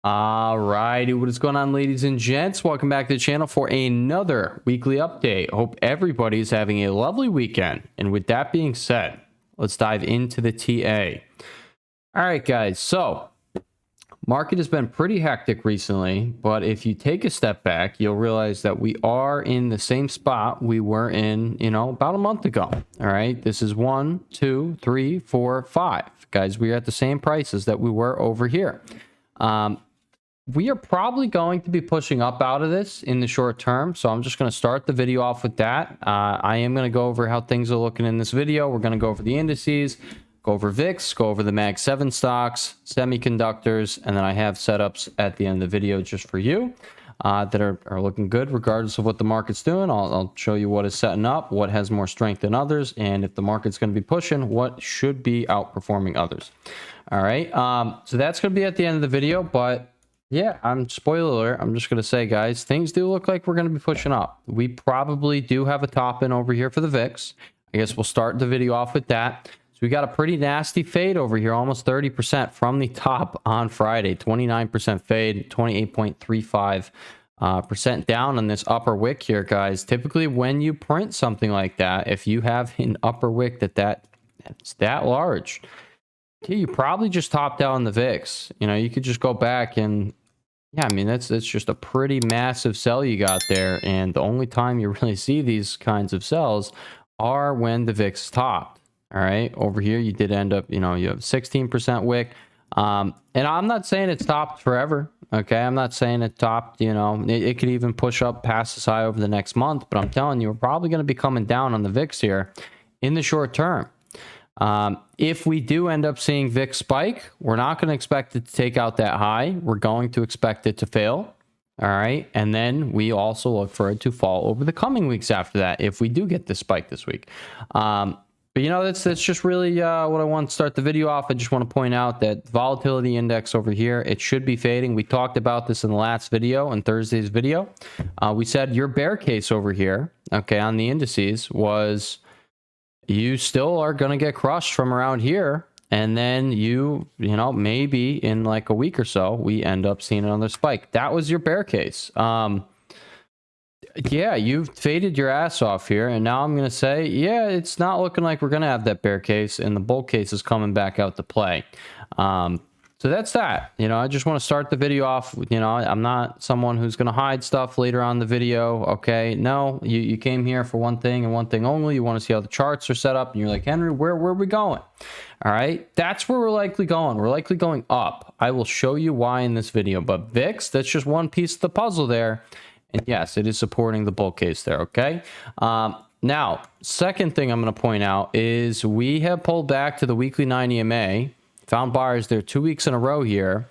Alrighty, what is going on, ladies and gents? Welcome back to the channel for another weekly update. Hope everybody's having a lovely weekend. And with that being said, let's dive into the TA. Alright guys, so market has been pretty hectic recently, but if you take a step back, you'll realize that we are in the same spot we were in, about a month ago. Alright, this is 1, 2, 3, 4, 5. Guys, we are at the same prices that we were over here. We are probably going to be pushing up out of this in the short term. So I'm just going to start the video off with that. I am going to go over how things are looking in this video. We're going to go over the indices, go over VIX, go over the Mag 7 stocks, semiconductors, and then I have setups at the end of the video just for you that are looking good regardless of what the market's doing. I'll show you what is setting up, what has more strength than others, and if the market's going to be pushing, what should be outperforming others. All right, so that's going to be at the end of the video, but yeah, spoiler alert, I'm just going to say, guys, things do look like we're going to be pushing up. We probably do have a top in over here for the VIX. I guess we'll start the video off with that. So we got a pretty nasty fade over here, almost 30% from the top on Friday, 29% fade, 28.35% down on this upper wick here, guys. Typically, when you print something like that, if you have an upper wick that's that large, you probably just topped out on the VIX. You could just go back and, yeah, I mean, that's just a pretty massive sell you got there. And the only time you really see these kinds of sells are when the VIX topped. All right, over here you did end up, you have 16% wick. And I'm not saying it's topped forever. Okay, I'm not saying it topped. It could even push up past this high over the next month. But I'm telling you, we're probably going to be coming down on the VIX here in the short term. If we do end up seeing VIX spike, we're not going to expect it to take out that high. We're going to expect it to fail. All right. And then we also look for it to fall over the coming weeks after that, if we do get this spike this week. But that's just really what I want to start the video off. I just want to point out that volatility index over here, it should be fading. We talked about this in the last video, in Thursday's video. We said your bear case over here, okay, on the indices was you still are going to get crushed from around here. And then maybe in like a week or so, we end up seeing another spike. That was your bear case. Yeah, you've faded your ass off here. And now I'm going to say, yeah, it's not looking like we're going to have that bear case. And the bull case is coming back out to play. So that's that. I just want to start the video off. I'm not someone who's going to hide stuff later on in the video. Okay. No, you came here for one thing and one thing only. You want to see how the charts are set up. And you're like, Henry, where are we going? All right. That's where we're likely going. We're likely going up. I will show you why in this video. But VIX, that's just one piece of the puzzle there. And yes, it is supporting the bull case there. Okay. Now, second thing I'm going to point out is we have pulled back to the weekly 9 EMA. Found buyers there 2 weeks in a row here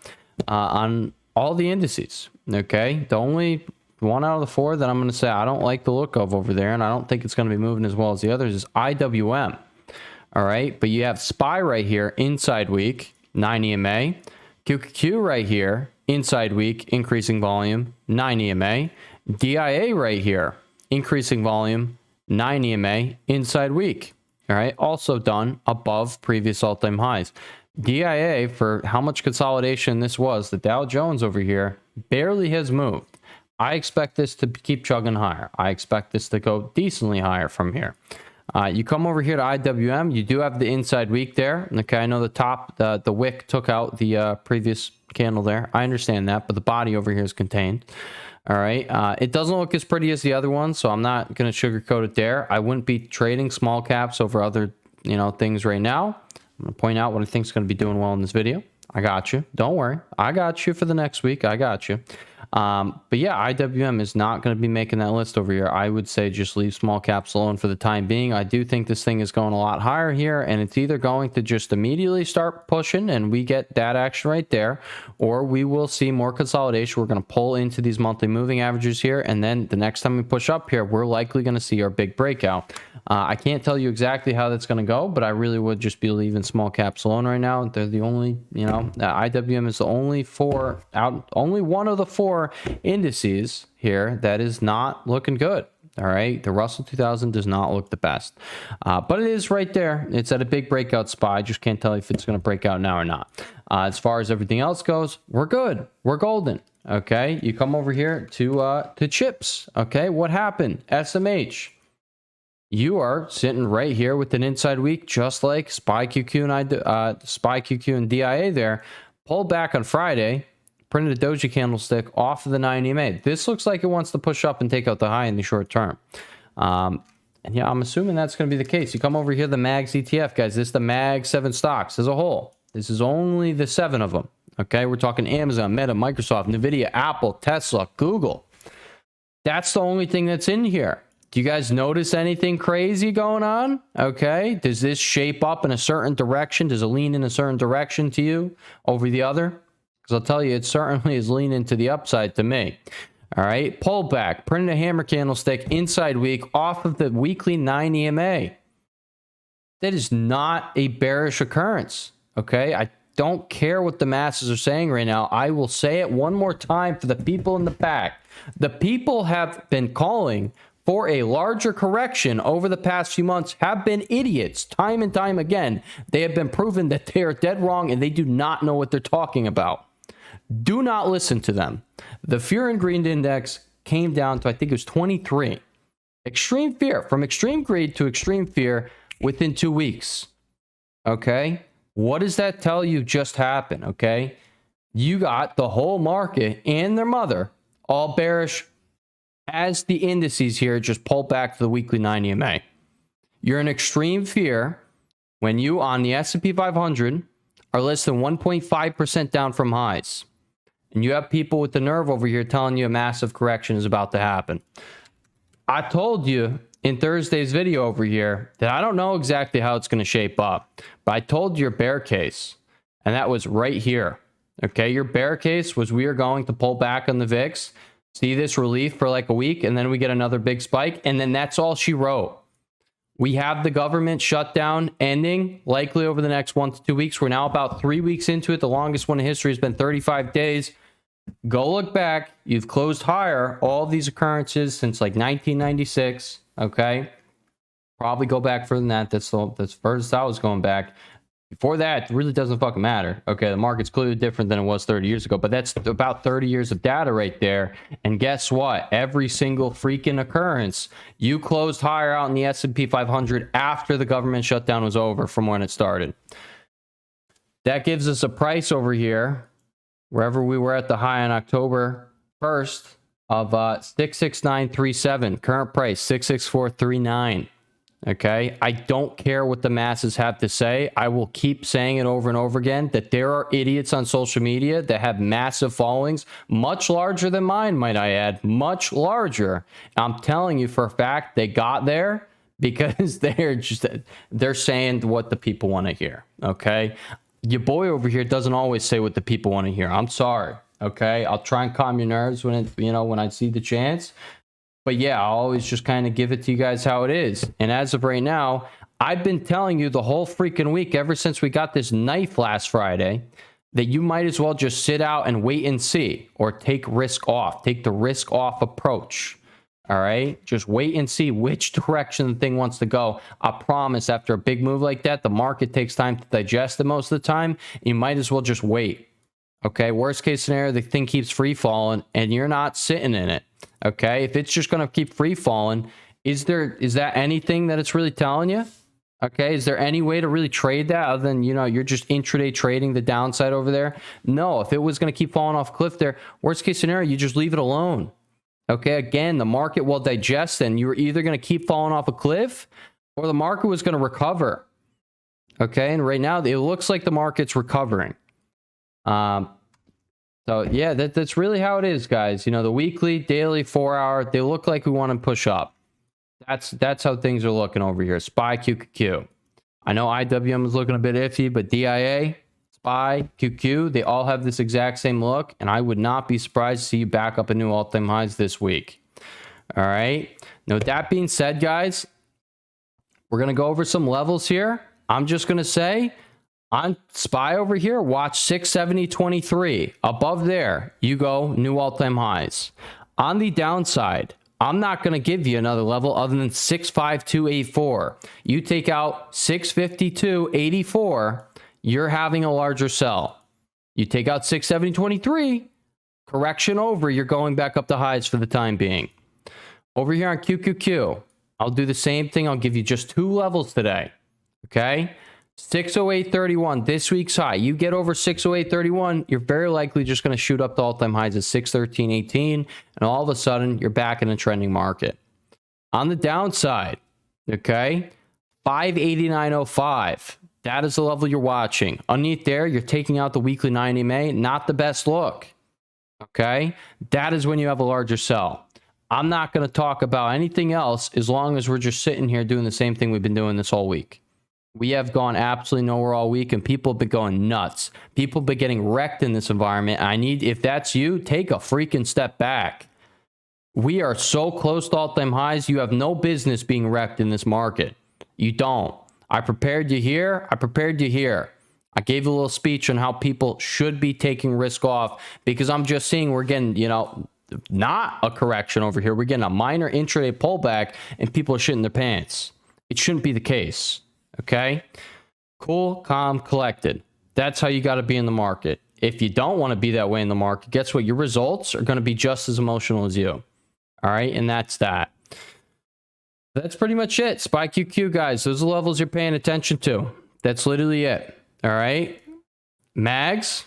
on all the indices. Okay, the only one out of the four that I'm going to say I don't like the look of over there, and I don't think it's going to be moving as well as the others, is IWM. All right, but you have SPY right here, inside week, 9 EMA. QQQ right here, inside week, increasing volume, 9 EMA. DIA right here, increasing volume, 9 EMA, inside week. All right, also done above previous all-time highs. DIA, for how much consolidation this was, the Dow Jones over here barely has moved. I expect this to keep chugging higher. I expect this to go decently higher from here. You come over here to IWM, you do have the inside week there. Okay, I know the top, the wick took out the previous candle there. I understand that, but the body over here is contained. All right, it doesn't look as pretty as the other one, so I'm not going to sugarcoat it there. I wouldn't be trading small caps over other, things right now. I'm going to point out what I think is going to be doing well in this video. I got you. Don't worry. I got you for the next week. I got you. But yeah, IWM is not going to be making that list over here. I would say just leave small caps alone for the time being. I do think this thing is going a lot higher here, and it's either going to just immediately start pushing and we get that action right there, or we will see more consolidation. We're going to pull into these monthly moving averages here, and then the next time we push up here, we're likely going to see our big breakout. I can't tell you exactly how that's going to go, but I really would just be leaving small caps alone right now. They're the only, IWM is the only only one of the four indices here that is not looking good. All right, the Russell 2000 does not look the best, but it is right there. It's at a big breakout spot. I just can't tell you if it's going to break out now or not. As far as everything else goes, we're good. We're golden. Okay, you come over here to chips. Okay, what happened? SMH. You are sitting right here with an inside week, just like SPY QQ and DIA there. Pulled back on Friday. Printed a doji candlestick off of the 9 EMA. This looks like it wants to push up and take out the high in the short term. And yeah, I'm assuming that's going to be the case. You come over here, the MAGS ETF, guys. This is the MAG 7 stocks as a whole. This is only the 7 of them. Okay, we're talking Amazon, Meta, Microsoft, NVIDIA, Apple, Tesla, Google. That's the only thing that's in here. Do you guys notice anything crazy going on? Okay, does this shape up in a certain direction? Does it lean in a certain direction to you over the other? Because I'll tell you, it certainly is leaning to the upside to me. All right, pullback, printed a hammer candlestick inside week off of the weekly 9 EMA. That is not a bearish occurrence. Okay, I don't care what the masses are saying right now. I will say it one more time for the people in the back. The people have been calling for a larger correction over the past few months have been idiots time and time again. They have been proven that they are dead wrong and they do not know what they're talking about. Do not listen to them. The fear and greed index came down to, I think it was 23. Extreme fear, from extreme greed to extreme fear within 2 weeks. Okay? What does that tell you just happened? Okay? You got the whole market and their mother all bearish as the indices here just pull back to the weekly 9 EMA. You're in extreme fear when you on the S&P 500 are less than 1.5% down from highs. And you have people with the nerve over here telling you a massive correction is about to happen. I told you in Thursday's video over here that I don't know exactly how it's going to shape up, but I told you your bear case, and that was right here. Okay, your bear case was we are going to pull back on the VIX, see this relief for like a week, and then we get another big spike, and then that's all she wrote. We have the government shutdown ending likely over the next 1 to 2 weeks. We're now about 3 weeks into it. The longest one in history has been 35 days. Go look back. You've closed higher all these occurrences since like 1996. Okay. Probably go back further than that. That's furthest I was going back. Before that, it really doesn't fucking matter. Okay, the market's clearly different than it was 30 years ago, but that's about 30 years of data right there. And guess what? Every single freaking occurrence, you closed higher out in the S&P 500 after the government shutdown was over from when it started. That gives us a price over here, wherever we were at the high on October 1st of 66937. Current price, 66439. Okay, I don't care what the masses have to say. I will keep saying it over and over again that there are idiots on social media that have massive followings, much larger than mine, might I add, much larger. I'm telling you for a fact they got there because they're saying what the people want to hear. Okay, your boy over here doesn't always say what the people want to hear. I'm sorry. Okay, I'll try and calm your nerves when when I see the chance. But yeah, I'll always just kind of give it to you guys how it is. And as of right now, I've been telling you the whole freaking week, ever since we got this knife last Friday, that you might as well just sit out and wait and see, or take risk off. Take the risk off approach. All right? Just wait and see which direction the thing wants to go. I promise after a big move like that, the market takes time to digest it most of the time. You might as well just wait. Okay? Worst case scenario, the thing keeps free falling and you're not sitting in it. Okay, if it's just going to keep free falling, is that anything that it's really telling you? Okay, is there any way to really trade that other than, you're just intraday trading the downside over there? No, if it was going to keep falling off a cliff there, worst case scenario, you just leave it alone. Okay, again, the market will digest and you're either going to keep falling off a cliff or the market was going to recover. Okay, and right now it looks like the market's recovering. So yeah, that's really how it is, guys. The weekly, daily, 4-hour, they look like we want to push up. That's how things are looking over here. SPY, QQQ. I know IWM is looking a bit iffy, but DIA, SPY, QQ, they all have this exact same look, and I would not be surprised to see you back up a new all-time highs this week. All right. Now, with that being said, guys, we're going to go over some levels here. I'm just going to say, on SPY over here, watch 670.23. Above there, you go new all-time highs. On the downside, I'm not going to give you another level other than 65284. You take out 65284, you're having a larger sell. You take out 67023, correction over, you're going back up to highs for the time being. Over here on QQQ, I'll do the same thing. I'll give you just 2 levels today. Okay? 608.31, this week's high. You get over 608.31, you're very likely just going to shoot up to all-time highs at 613.18, and all of a sudden, you're back in a trending market. On the downside, okay, 589.05, that is the level you're watching. Underneath there, you're taking out the weekly 90 MA, not the best look. Okay? That is when you have a larger sell. I'm not going to talk about anything else as long as we're just sitting here doing the same thing we've been doing this whole week. We have gone absolutely nowhere all week, and people have been going nuts. People have been getting wrecked in this environment. If that's you, take a freaking step back. We are so close to all-time highs, you have no business being wrecked in this market. You don't. I prepared you here. I prepared you here. I gave a little speech on how people should be taking risk off, because I'm just seeing we're getting, not a correction over here. We're getting a minor intraday pullback, and people are shitting their pants. It shouldn't be the case. Okay? Cool, calm, collected. That's how you got to be in the market. If you don't want to be that way in the market, guess what? Your results are going to be just as emotional as you. All right? And that's that. That's pretty much it. SPY QQ, guys. Those are the levels you're paying attention to. That's literally it. All right? MAGS,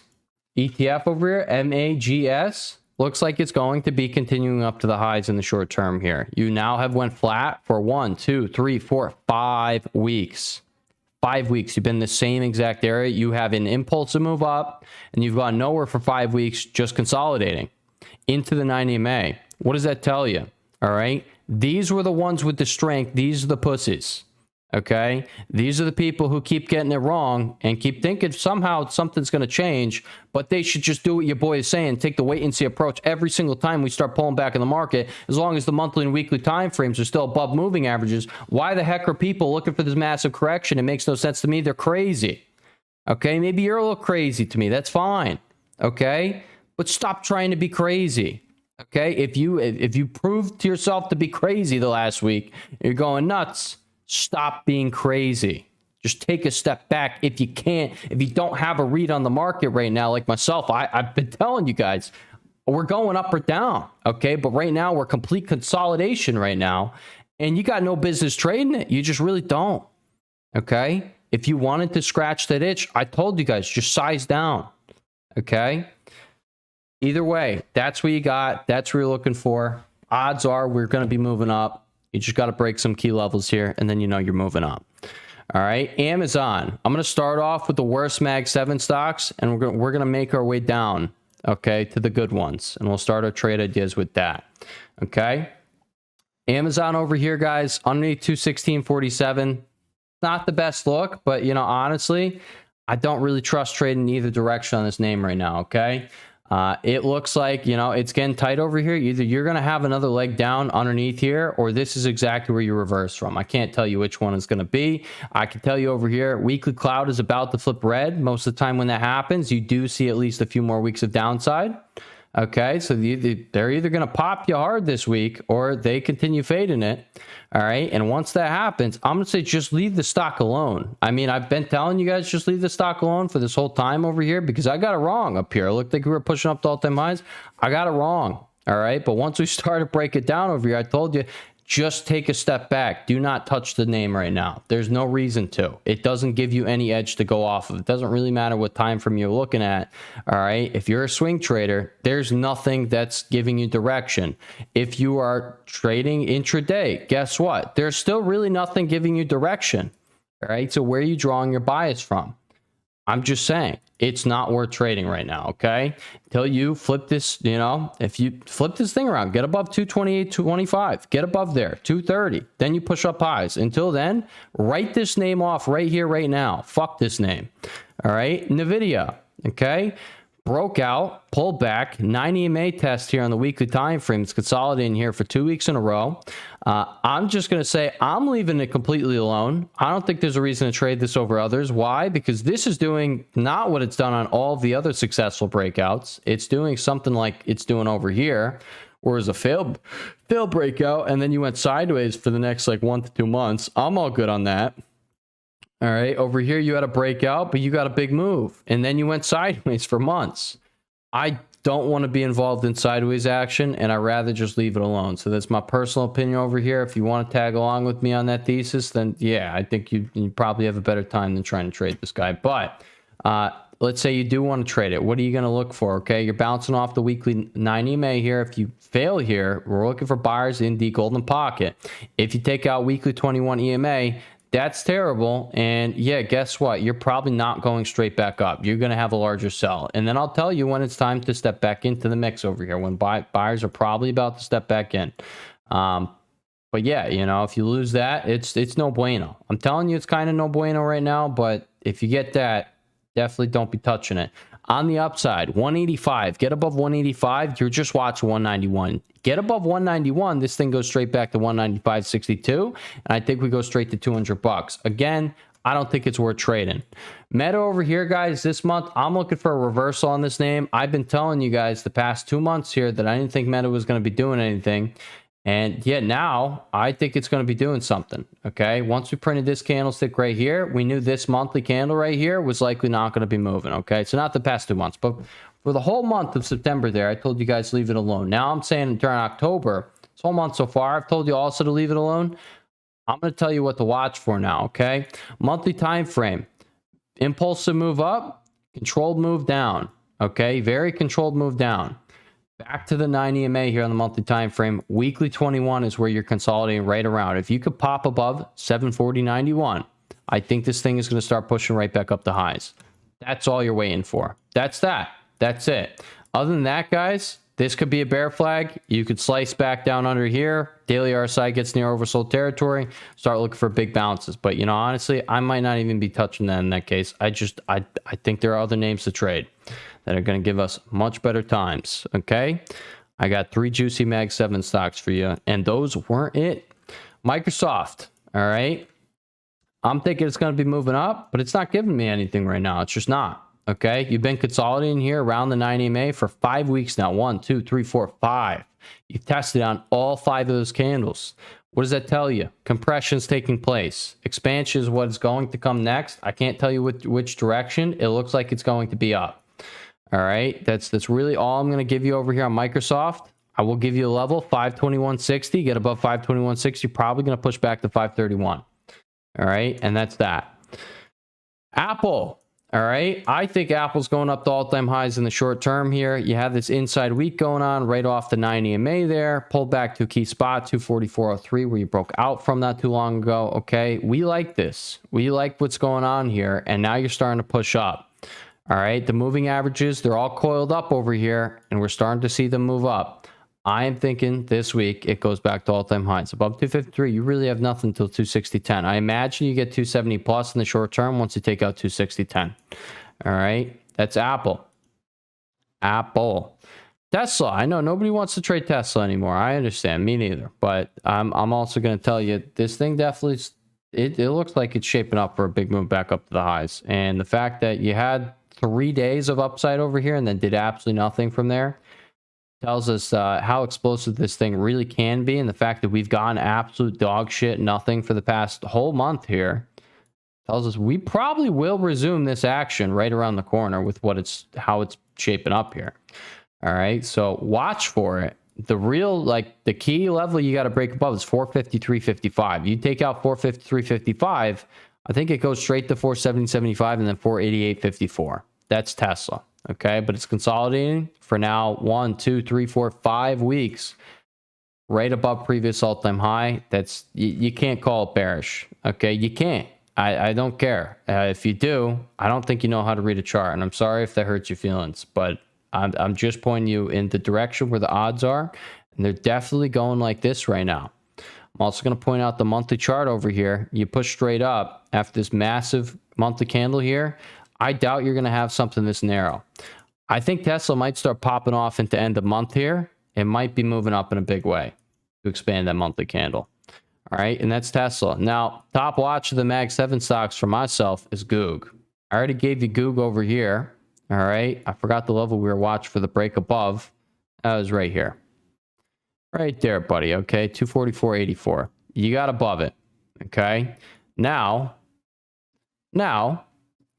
ETF over here, MAGS. Looks like it's going to be continuing up to the highs in the short term here. You now have went flat for 1, 2, 3, 4, 5 weeks. 5 weeks. You've been in the same exact area. You have an impulsive move up, and you've gone nowhere for 5 weeks, just consolidating into the 90 MA. What does that tell you? All right. These were the ones with the strength. These are the pussies. Okay. These are the people who keep getting it wrong and keep thinking somehow something's going to change, but they should just do what your boy is saying. Take the wait and see approach every single time we start pulling back in the market. As long as the monthly and weekly time frames are still above moving averages, why the heck are people looking for this massive correction? It makes no sense to me. They're crazy. Okay. Maybe you're a little crazy to me. That's fine. Okay. But stop trying to be crazy. Okay. If you proved to yourself to be crazy the last week, you're going nuts. Stop being crazy. Just take a step back if you can't. If you don't have a read on the market right now, like myself, I've been telling you guys, we're going up or down, okay? But right now, we're complete consolidation right now, and you got no business trading it. You just really don't, okay? If you wanted to scratch that itch, I told you guys, just size down, okay? Either way, that's what you got. That's what you're looking for. Odds are we're going to be moving up. You just got to break some key levels here, and then you know you're moving up. All right, Amazon. I'm going to start off with the worst Mag 7 stocks, and we're going to make our way down, okay, to the good ones, and we'll start our trade ideas with that. Okay, Amazon over here, guys, underneath 216.47. Not the best look, but honestly, I don't really trust trading either direction on this name right now. Okay. It looks like, it's getting tight over here. Either you're going to have another leg down underneath here, or this is exactly where you reverse from. I can't tell you which one is going to be. I can tell you over here, weekly cloud is about to flip red. Most of the time when that happens, you do see at least a few more weeks of downside. Okay, so they're either going to pop you hard this week, or they continue fading it. All right, and once that happens, I'm going to say just leave the stock alone. I mean, I've been telling you guys just leave the stock alone for this whole time over here, because I got it wrong up here. It looked like we were pushing up to all-time highs. I got it wrong. All right, but once we start to break it down over here, I told you, just take a step back. Do not touch the name right now. There's no reason to. It doesn't give you any edge to go off of. It doesn't really matter what time frame you're looking at. All right. If you're a swing trader, there's nothing that's giving you direction. If you are trading intraday, guess what? There's still really nothing giving you direction. All right. So where are you drawing your bias from? I'm just saying it's not worth trading right now. Okay. Until you flip this, if you flip this thing around, get above 228.25, get above there, 230, then you push up highs. Until then, write this name off right here, right now. Fuck this name. All right. NVDA. Okay. Broke out, pulled back, 90 MA test here on the weekly time frame. It's consolidating here for 2 weeks in a row. I'm just going to say I'm leaving it completely alone. I don't think there's a reason to trade this over others. Why? Because this is doing not what it's done on all of the other successful breakouts. It's doing something like it's doing over here, or as a failed breakout, and then you went sideways for the next like 1 to 2 months, I'm all good on that. All right, over here you had a breakout, but you got a big move, and then you went sideways for months. I don't want to be involved in sideways action, and I'd rather just leave it alone. So that's my personal opinion over here. If you want to tag along with me on that thesis, then yeah, I think you probably have a better time than trying to trade this guy. But let's say you do want to trade it. What are you going to look for? Okay, you're bouncing off the weekly 9 EMA here. If you fail here, we're looking for buyers in the golden pocket. If you take out weekly 21 EMA, that's terrible. And yeah, guess what? You're probably not going straight back up. You're going to have a larger sell. And then I'll tell you when it's time to step back into the mix over here, when buyers are probably about to step back in. But yeah, you know, if you lose that, it's no bueno. I'm telling you, it's kind of no bueno right now. But if you get that, definitely don't be touching it. On the upside, 185. Get above 185. You're just watching 191. Get above 191. This thing goes straight back to 195.62. And I think we go straight to 200 bucks. Again, I don't think it's worth trading. Meta over here, guys, this month, I'm looking for a reversal on this name. I've been telling you guys the past 2 months here that I didn't think Meta was going to be doing anything. And yet now I think it's going to be doing something. Okay. Once we printed this candlestick right here, we knew this monthly candle right here was likely not going to be moving. Okay. So not the past 2 months, but for the whole month of September there, I told you guys leave it alone. Now I'm saying during October, this whole month so far, I've told you also to leave it alone. I'm going to tell you what to watch for now. Okay. Monthly time frame, impulsive move up, controlled move down. Okay. Very controlled move down. Back to the 9 EMA here on the monthly time frame. Weekly 21 is where you're consolidating right around. If you could pop above 740.91, I think this thing is going to start pushing right back up the highs. That's all you're waiting for. That's it. Other than that, guys, this could be a bear flag. You could slice back down under here. Daily RSI gets near oversold territory. Start looking for big bounces. But, you know, honestly, I might not even be touching that in that case. I think there are other names to trade that are going to give us much better times. Okay, I got 3 juicy Mag 7 stocks for you, and those weren't it. Microsoft, all right, I'm thinking it's going to be moving up, but it's not giving me anything right now. It's just not. Okay, you've been consolidating here around the 9 EMA for 5 weeks now. 1, 2, 3, 4, 5. You've tested on all 5 of those candles. What does that tell you? Compression's taking place. Expansion is what is going to come next. I can't tell you which direction. It looks like it's going to be up. All right, that's really all I'm going to give you over here on Microsoft. I will give you a level, 521.60. Get above 521.60, you're probably going to push back to 531. All right, and that's that. Apple, all right, I think Apple's going up to all-time highs in the short term here. You have this inside week going on right off the 9 EMA there. Pulled back to a key spot, 244.03, where you broke out from not too long ago. Okay, we like this. We like what's going on here, and now you're starting to push up. All right, the moving averages, they're all coiled up over here, and we're starting to see them move up. I am thinking this week it goes back to all-time highs. Above 253, you really have nothing until 260.10. I imagine you get 270 plus in the short term once you take out 260.10. All right, that's Apple. Tesla, I know nobody wants to trade Tesla anymore. I understand, me neither. But I'm also going to tell you, this thing definitely, it looks like it's shaping up for a big move back up to the highs. And the fact that you had 3 days of upside over here and then did absolutely nothing from there tells us how explosive this thing really can be. And the fact that we've gotten absolute dog shit nothing for the past whole month here tells us we probably will resume this action right around the corner with how it's shaping up here. All right, so watch for it. The real, like, the key level you got to break above is 453.55. You take out 453.55, I think it goes straight to 470.75 and then 488.54. That's Tesla. Okay, but it's consolidating for now 1, 2, 3, 4, 5 weeks right above previous all-time high. That's you can't call it bearish. Okay, you can't. I don't care. If you do, I don't think you know how to read a chart, and I'm sorry if that hurts your feelings, but I'm just pointing you in the direction where the odds are, and they're definitely going like this right now. I'm also going to point out the monthly chart over here. You push straight up after this massive monthly candle here. I doubt you're going to have something this narrow. I think Tesla might start popping off into end of month here. It might be moving up in a big way to expand that monthly candle. All right, and that's Tesla. Now, top watch of the Mag 7 stocks for myself is GOOG. I already gave you GOOG over here. All right, I forgot the level we were watching for the break above. That was right here. Right there, buddy. Okay, 244.84. You got above it. Okay. Now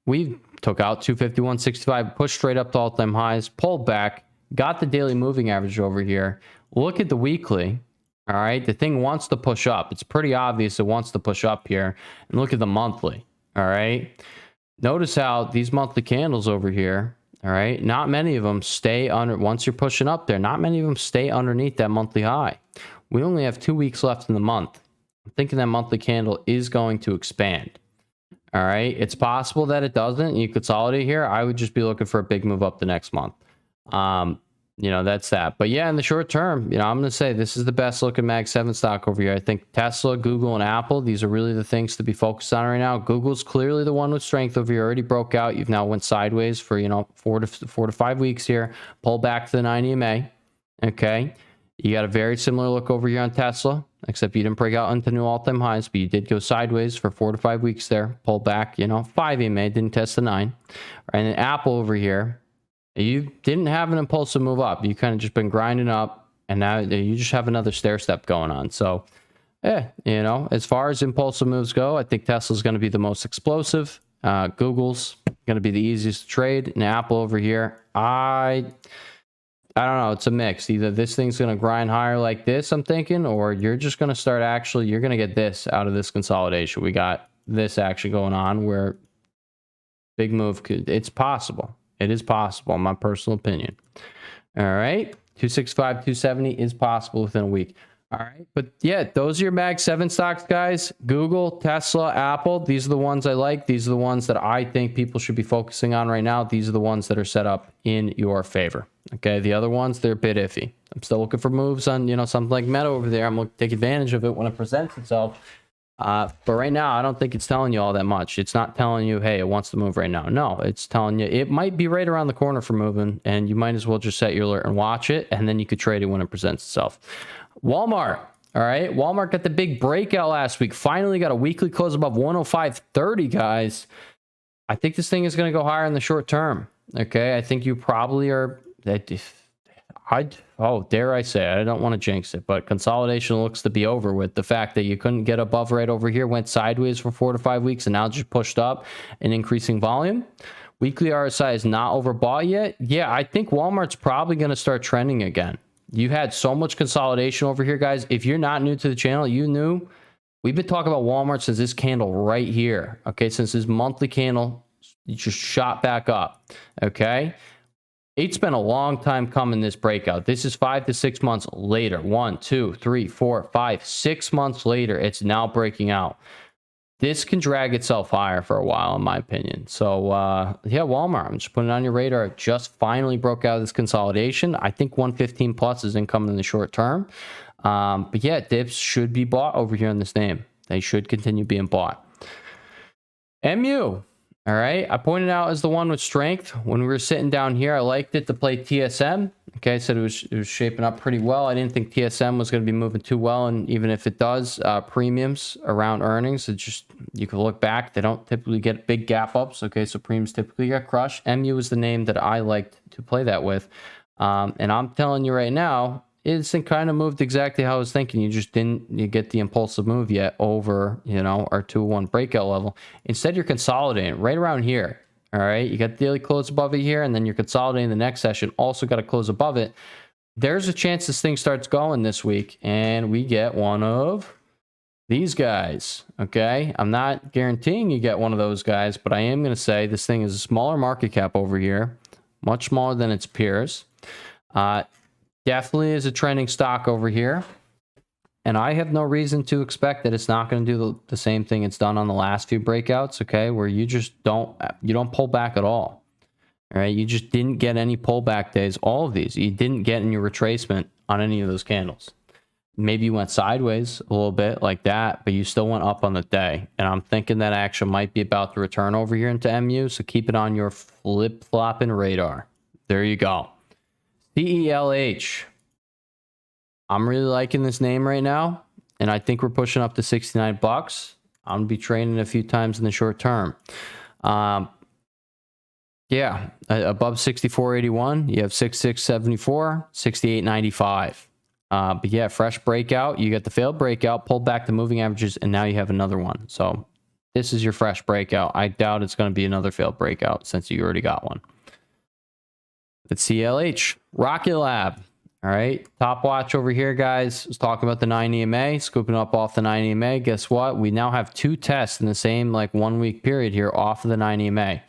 we took out 251.65, pushed straight up to all-time highs, pulled back, got the daily moving average over here. Look at the weekly. All right, the thing wants to push up. It's pretty obvious it wants to push up here. And look at the monthly. All right. Notice how these monthly candles over here, all right, not many of them stay under, once you're pushing up there, not many of them stay underneath that monthly high. We only have 2 weeks left in the month. I'm thinking that monthly candle is going to expand. All right, it's possible that it doesn't. You consolidate here. I would just be looking for a big move up the next month. You know, that's that. But yeah, in the short term, you know, I'm going to say this is the best looking Mag 7 stock over here. I think Tesla, Google, and Apple, these are really the things to be focused on right now. Google's clearly the one with strength over here. Already broke out. You've now went sideways for, you know, 4 to 5 weeks here. Pull back to the 9 EMA. Okay. You got a very similar look over here on Tesla, except you didn't break out into new all-time highs, but you did go sideways for 4 to 5 weeks there. Pull back, you know, 5 EMA, didn't test the 9. And then Apple over here, you didn't have an impulsive move up. You kind of just been grinding up, and now you just have another stair step going on. So, yeah, you know, as far as impulsive moves go, I think Tesla's going to be the most explosive. Google's going to be the easiest to trade. And Apple over here, I don't know. It's a mix. Either this thing's going to grind higher like this, I'm thinking, or you're just going to start actually, you're going to get this out of this consolidation. We got this actually going on where big move could, it's possible. It is possible, in my personal opinion. All right. 265, 270 is possible within a week. All right. But yeah, those are your Mag 7 stocks, guys. Google, Tesla, Apple. These are the ones I like. These are the ones that I think people should be focusing on right now. These are the ones that are set up in your favor. Okay. The other ones, they're a bit iffy. I'm still looking for moves on, you know, something like Meta over there. I'm going to take advantage of it when it presents itself. But right now, I don't think it's telling you all that much. It's not telling you, hey, it wants to move right now. No, it's telling you it might be right around the corner for moving, and you might as well just set your alert and watch it, and then you could trade it when it presents itself. Walmart. All right. Walmart got the big breakout last week. Finally got a weekly close above 105.30, guys. I think this thing is going to go higher in the short term. Okay. I think you probably are. Dare I say, I don't want to jinx it, but consolidation looks to be over with. The fact that you couldn't get above right over here, went sideways for 4 to 5 weeks, and now just pushed up and increasing volume. Weekly RSI is not overbought yet. Yeah, I think Walmart's probably going to start trending again. You had so much consolidation over here, guys. If you're not new to the channel, you knew we've been talking about Walmart since this candle right here. Okay, since this monthly candle just shot back up. Okay. It's been a long time coming, this breakout. This is 5 to 6 months later. 1, 2, 3, 4, 5, 6 months later, it's now breaking out. This can drag itself higher for a while, in my opinion. So, yeah, Walmart, I'm just putting it on your radar. It just finally broke out of this consolidation. I think 115 plus is incoming in the short term. But yeah, dips should be bought over here in this name. They should continue being bought. MU. All right, I pointed out as the one with strength when we were sitting down here. I liked it to play TSM. Okay, I said it was shaping up pretty well. I didn't think TSM was going to be moving too well, and even if it does, premiums around earnings, it just, you can look back. They don't typically get big gap ups. Okay, so premiums typically get crushed. MU is the name that I liked to play that with, and I'm telling you right now, it's kind of moved exactly how I was thinking. You just didn't get the impulsive move yet over, you know, our 2-1 breakout level. Instead, you're consolidating right around here. All right. You got the daily close above it here, and then you're consolidating the next session. Also got to close above it. There's a chance this thing starts going this week, and we get one of these guys. Okay. I'm not guaranteeing you get one of those guys, but I am going to say this thing is a smaller market cap over here, much smaller than its peers. Definitely is a trending stock over here. And I have no reason to expect that it's not going to do the same thing it's done on the last few breakouts, okay, where you just don't pull back at all. All right, you just didn't get any pullback days. All of these, you didn't get in your retracement on any of those candles. Maybe you went sideways a little bit like that, but you still went up on the day. And I'm thinking that action might be about to return over here into MU, so keep it on your flip-flopping radar. There you go. CELH. I'm really liking this name right now, and I think we're pushing up to 69 bucks. I'm gonna be trading a few times in the short term. Yeah, above 64.81, you have 66.74, 68.95. But yeah, fresh breakout. You get the failed breakout, pulled back the moving averages, and now you have another one. So this is your fresh breakout. I doubt it's going to be another failed breakout since you already got one. It's CELH, Rocket Lab. All right, top watch over here, guys. Was talking about the 9 EMA, scooping up off the 9 EMA. Guess what? We now have 2 tests in the same like 1 week period here off of the 9 EMA.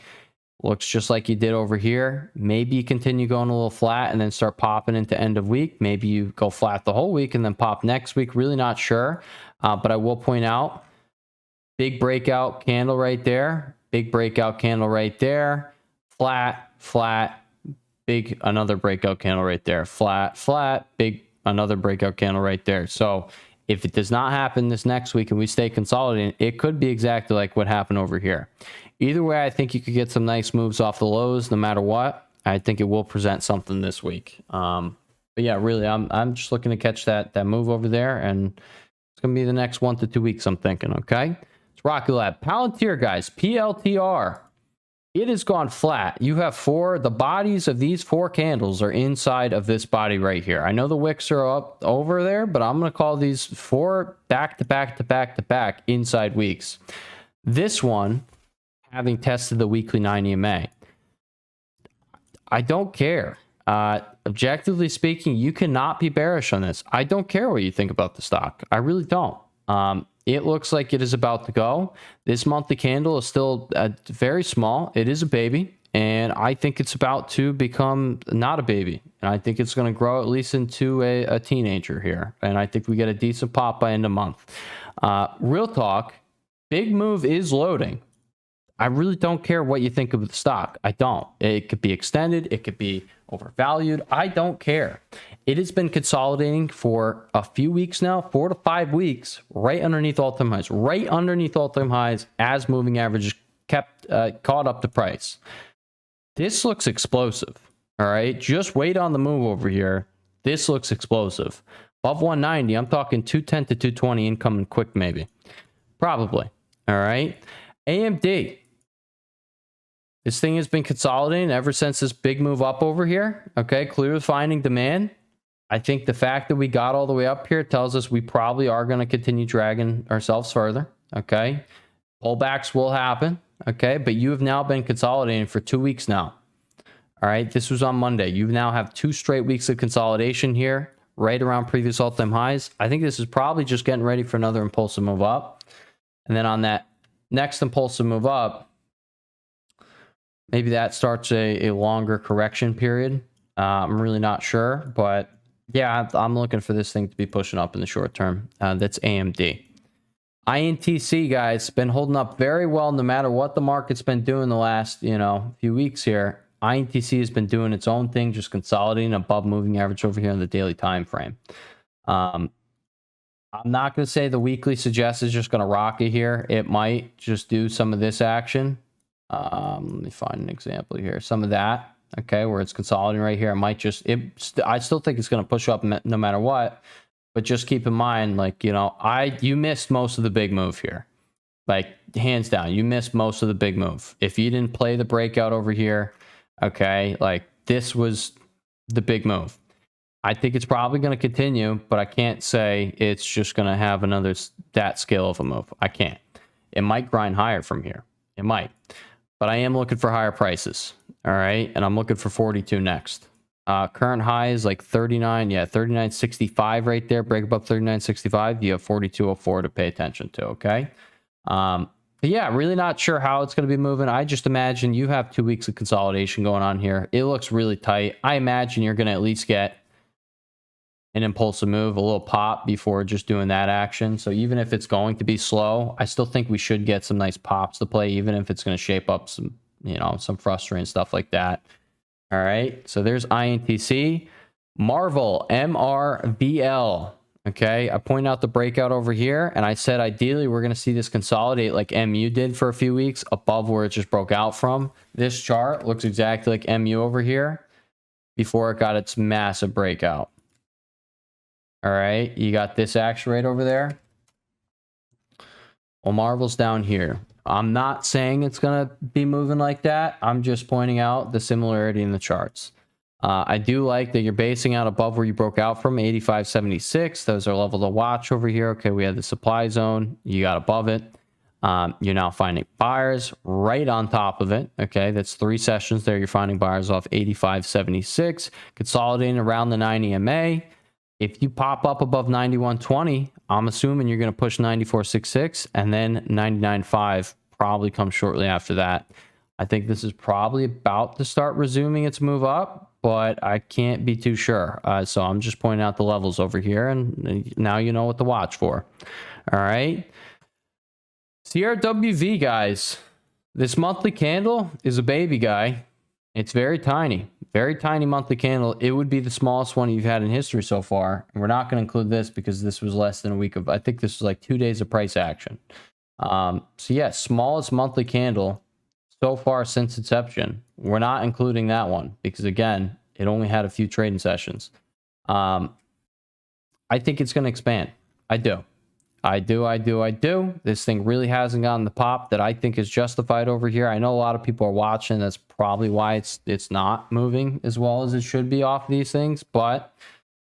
Looks just like you did over here. Maybe you continue going a little flat and then start popping into end of week. Maybe you go flat the whole week and then pop next week. Really not sure. But I will point out, big breakout candle right there. Big breakout candle right there. Flat, flat. Big, another breakout candle right there. Flat, flat, big, another breakout candle right there. So if it does not happen this next week and we stay consolidating, it could be exactly like what happened over here. Either way, I think you could get some nice moves off the lows no matter what. I think it will present something this week. But yeah, really, I'm just looking to catch that move over there, and it's going to be the next 1 to 2 weeks, I'm thinking, okay? It's Rocket Lab. Palantir, guys, PLTR. It has gone flat. You have the bodies of these 4 candles are inside of this body right here. I know the wicks are up over there, but I'm going to call these 4 back to back to back to back inside weeks. This one, having tested the weekly 9 EMA, I don't care. Objectively speaking, you cannot be bearish on this. I don't care what you think about the stock. I really don't. It looks like it is about to go. This monthly candle is still very small. It is a baby, and I think it's about to become not a baby. And I think it's going to grow at least into a teenager here. And I think we get a decent pop by end of month. Real talk, big move is loading. I really don't care what you think of the stock. I don't. It could be extended. It could be overvalued. I don't care. It has been consolidating for a few weeks now, 4 to 5 weeks, right underneath all-time highs, right underneath all-time highs as moving averages caught up to price. This looks explosive. All right. Just wait on the move over here. This looks explosive. Above 190, I'm talking 210 to 220 incoming quick, maybe. Probably. All right. AMD. This thing has been consolidating ever since this big move up over here. Okay, clearly finding demand. I think the fact that we got all the way up here tells us we probably are going to continue dragging ourselves further. Okay, pullbacks will happen. Okay, but you have now been consolidating for 2 weeks now. All right, this was on Monday. You now have 2 straight weeks of consolidation here, right around previous all-time highs. I think this is probably just getting ready for another impulsive move up. And then on that next impulsive move up, maybe that starts a longer correction period. I'm really not sure, but yeah, I'm looking for this thing to be pushing up in the short term. That's AMD. INTC, guys, been holding up very well no matter what the market's been doing the last, few weeks here. INTC has been doing its own thing, just consolidating above moving average over here on the daily time frame. I'm not going to say the weekly suggest is just going to rock it here. It might just do some of this action. Let me find an example here. Some of that, okay, where it's consolidating right here. It might just, I still think it's going to push up no matter what, but just keep in mind, like, you missed most of the big move here. Like, hands down, you missed most of the big move. If you didn't play the breakout over here, okay, like, this was the big move. I think it's probably going to continue, but I can't say it's just going to have that scale of a move. I can't. It might grind higher from here. It might. But I am looking for higher prices. All right. And I'm looking for 42 next. Current high is like 39. Yeah, 39.65 right there. Break above 39.65. You have 42.04 to pay attention to. Okay. But yeah, really not sure how it's going to be moving. I just imagine you have 2 weeks of consolidation going on here. It looks really tight. I imagine you're going to at least get an impulsive move, a little pop before just doing that action. So even if it's going to be slow, I still think we should get some nice pops to play, even if it's going to shape up some, some frustrating stuff like that. All right. So there's INTC. Marvel, MRVL. Okay. I point out the breakout over here, and I said ideally we're going to see this consolidate like MU did for a few weeks above where it just broke out from. This chart looks exactly like MU over here before it got its massive breakout. All right, you got this action right over there. Well, Marvel's down here. I'm not saying it's going to be moving like that. I'm just pointing out the similarity in the charts. I do like that you're basing out above where you broke out from, 85.76. Those are level to watch over here. Okay, we had the supply zone. You got above it. You're now finding buyers right on top of it. Okay, that's 3 sessions there. You're finding buyers off 85.76, consolidating around the 90 MA. If you pop up above 91.20, I'm assuming you're going to push 94.66, and then 99.5 probably comes shortly after that. I think this is probably about to start resuming its move up, but I can't be too sure. So I'm just pointing out the levels over here, and now you know what to watch for. All right. CRWV, guys. This monthly candle is a baby guy. It's very tiny monthly candle. It would be the smallest one you've had in history so far. And we're not going to include this because this was less than a week of, I think this was like 2 days of price action. So yeah, smallest monthly candle so far since inception. We're not including that one because again, it only had a few trading sessions. I think it's going to expand. I do. This thing really hasn't gotten the pop that I think is justified over here. I know a lot of people are watching. That's probably why it's not moving as well as it should be off these things. But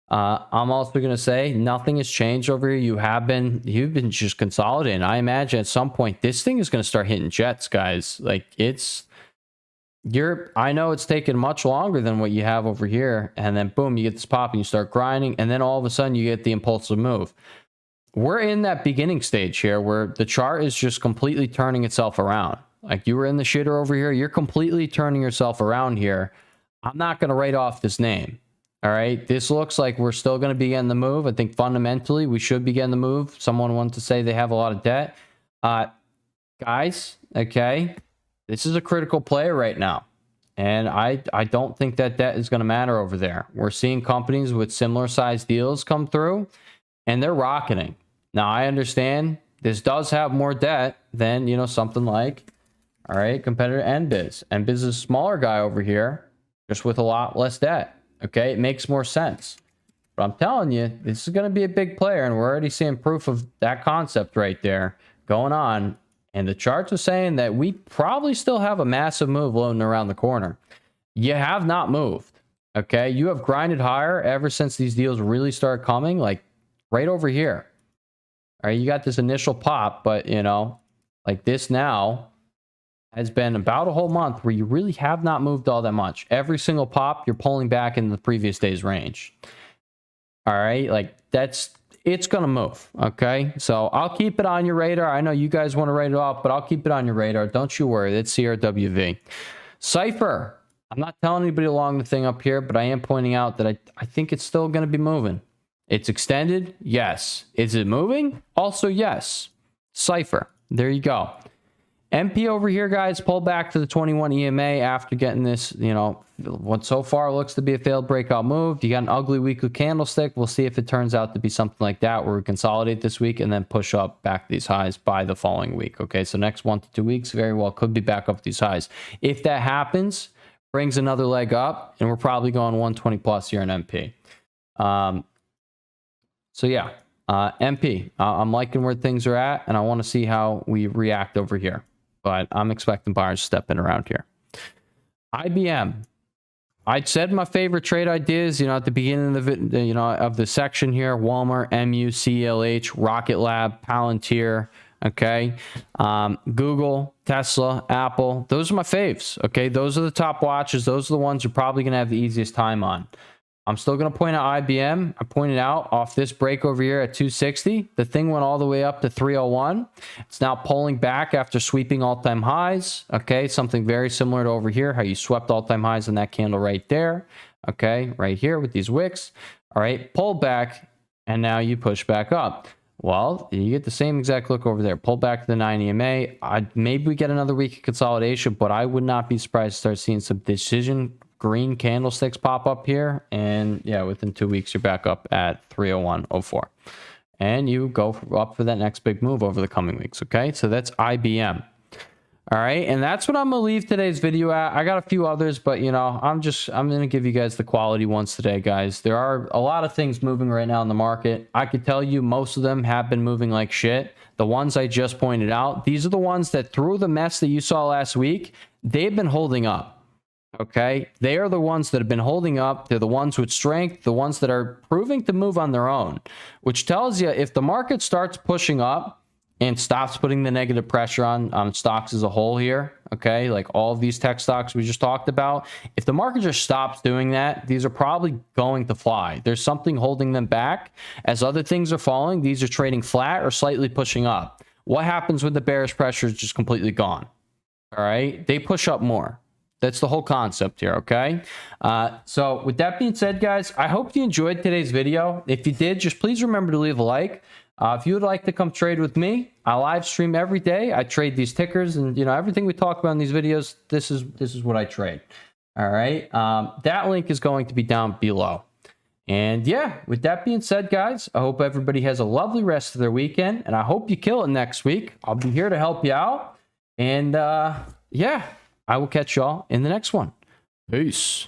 I'm also going to say nothing has changed over here. You've been just consolidating. I imagine at some point this thing is going to start hitting jets, guys. Like I know it's taken much longer than what you have over here. And then boom, you get this pop and you start grinding. And then all of a sudden you get the impulsive move. We're in that beginning stage here where the chart is just completely turning itself around. Like you were in the shitter over here. You're completely turning yourself around here. I'm not going to write off this name. All right. This looks like we're still going to be getting the move. I think fundamentally we should be getting the move. Someone wanted to say they have a lot of debt. Guys, okay. This is a critical player right now. And I don't think that debt is going to matter over there. We're seeing companies with similar sized deals come through and they're rocketing. Now, I understand this does have more debt than, something like, all right, competitor NBIS. NBIS is a smaller guy over here, just with a lot less debt. Okay, it makes more sense. But I'm telling you, this is going to be a big player, and we're already seeing proof of that concept right there going on. And the charts are saying that we probably still have a massive move loading around the corner. You have not moved. Okay, you have grinded higher ever since these deals really started coming, like right over here. All right, you got this initial pop, but like this now has been about a whole month where you really have not moved all that much. Every single pop, you're pulling back in the previous day's range. All right, like it's going to move. Okay, so I'll keep it on your radar. I know you guys want to write it off, but I'll keep it on your radar. Don't you worry. It's CRWV. Cypher. I'm not telling anybody along the thing up here, but I am pointing out that I think it's still going to be moving. It's extended. Yes. Is it moving? Also, yes. Cypher. There you go. MP over here, guys, pull back to the 21 EMA after getting this, what so far looks to be a failed breakout move. You got an ugly weekly candlestick. We'll see if it turns out to be something like that where we consolidate this week and then push up back these highs by the following week. Okay, so next 1 to 2 weeks, very well could be back up these highs. If that happens, brings another leg up, and we're probably going 120 plus here in MP. So yeah, MP, I'm liking where things are at, and I want to see how we react over here. But I'm expecting buyers to step in around here. IBM. I said my favorite trade ideas, at the beginning of the of the section here: Walmart, MU, CELH, Rocket Lab, Palantir. Okay, Google, Tesla, Apple. Those are my faves. Okay, those are the top watches. Those are the ones you're probably gonna have the easiest time on. I'm still going to point out IBM. I pointed out off this break over here at 260. The thing went all the way up to 301. It's now pulling back after sweeping all-time highs. Okay, something very similar to over here, how you swept all-time highs in that candle right there. Okay, right here with these wicks. All right, pull back, and now you push back up. Well, you get the same exact look over there. Pull back to the 9 EMA. Maybe we get another week of consolidation, but I would not be surprised to start seeing some decision green candlesticks pop up here, and yeah, within 2 weeks you're back up at 301.04, and you go up for that next big move over the coming weeks. Okay, so that's IBM. All right, and that's what I'm gonna leave today's video at. I got a few others, but I'm gonna give you guys the quality ones today, guys. There are a lot of things moving right now in the market. I could tell you most of them have been moving like shit. The ones I just pointed out, these are the ones that through the mess that you saw last week, they've been holding up. Okay, they are the ones that have been holding up. They're the ones with strength, the ones that are proving to move on their own, which tells you if the market starts pushing up and stops putting the negative pressure on stocks as a whole here, okay, like all of these tech stocks we just talked about, if the market just stops doing that, these are probably going to fly. There's something holding them back. As other things are falling, these are trading flat or slightly pushing up. What happens when the bearish pressure is just completely gone? All right, they push up more. That's the whole concept here, okay? So with that being said, guys, I hope you enjoyed today's video. If you did, just please remember to leave a like. If you would like to come trade with me, I live stream every day. I trade these tickers, and you know everything we talk about in these videos. This is what I trade. All right, that link is going to be down below. And yeah, with that being said, guys, I hope everybody has a lovely rest of their weekend, and I hope you kill it next week. I'll be here to help you out, and yeah. I will catch y'all in the next one. Peace.